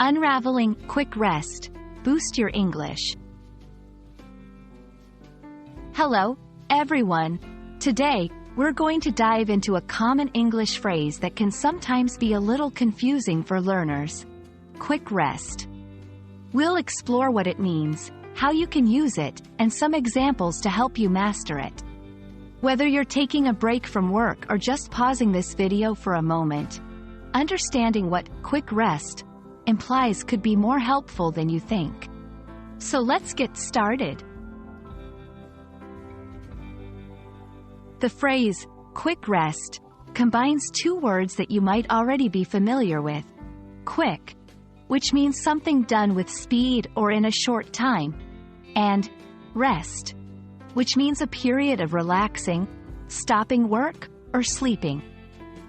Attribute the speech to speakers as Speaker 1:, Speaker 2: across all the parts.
Speaker 1: Unraveling Quick Rest. Boost your English. Hello, everyone. Today, we're going to dive into a common English phrase that can sometimes be a little confusing for learners. Quick rest. We'll explore what it means, how you can use it, and some examples to help you master it. Whether you're taking a break from work or just pausing this video for a moment, understanding what quick rest implies could be more helpful than you think. So let's get started. The phrase, quick rest, combines two words that you might already be familiar with. Quick, which means something done with speed or in a short time, and rest, which means a period of relaxing, stopping work, or sleeping.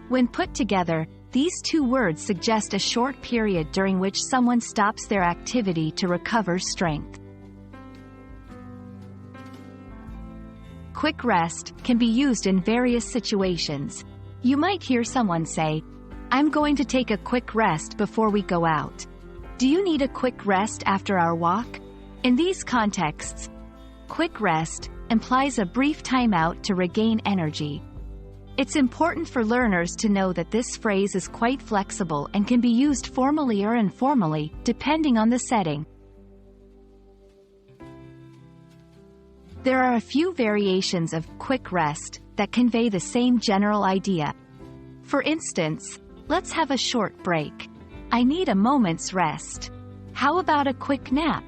Speaker 1: When put together, these two words suggest a short period during which someone stops their activity to recover strength. Quick rest can be used in various situations. You might hear someone say, "I'm going to take a quick rest before we go out." Do you need a quick rest after our walk? In these contexts, quick rest implies a brief timeout to regain energy. It's important for learners to know that this phrase is quite flexible and can be used formally or informally, depending on the setting. There are a few variations of quick rest that convey the same general idea. For instance, let's have a short break. I need a moment's rest. How about a quick nap?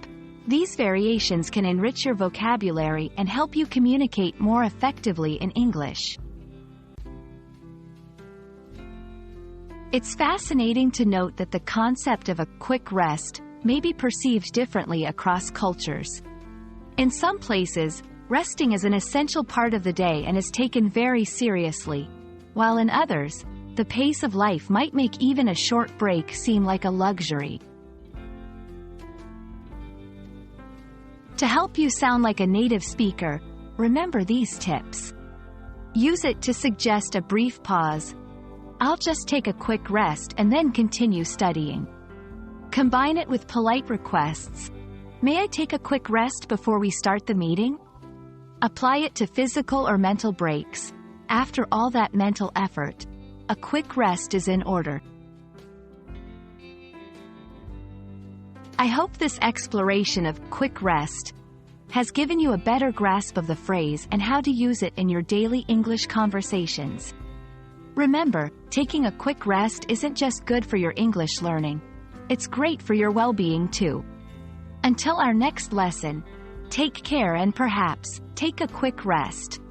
Speaker 1: These variations can enrich your vocabulary and help you communicate more effectively in English. It's fascinating to note that the concept of a quick rest may be perceived differently across cultures. In some places, resting is an essential part of the day and is taken very seriously, while in others, the pace of life might make even a short break seem like a luxury. To help you sound like a native speaker, remember these tips. Use it to suggest a brief pause. "I'll just take a quick rest and then continue studying." Combine it with polite requests. "May I take a quick rest before we start the meeting?" Apply it to physical or mental breaks. After all that mental effort, a quick rest is in order. I hope this exploration of quick rest has given you a better grasp of the phrase and how to use it in your daily English conversations. Remember, taking a quick rest isn't just good for your English learning. It's great for your well-being too. Until our next lesson, take care and perhaps take a quick rest.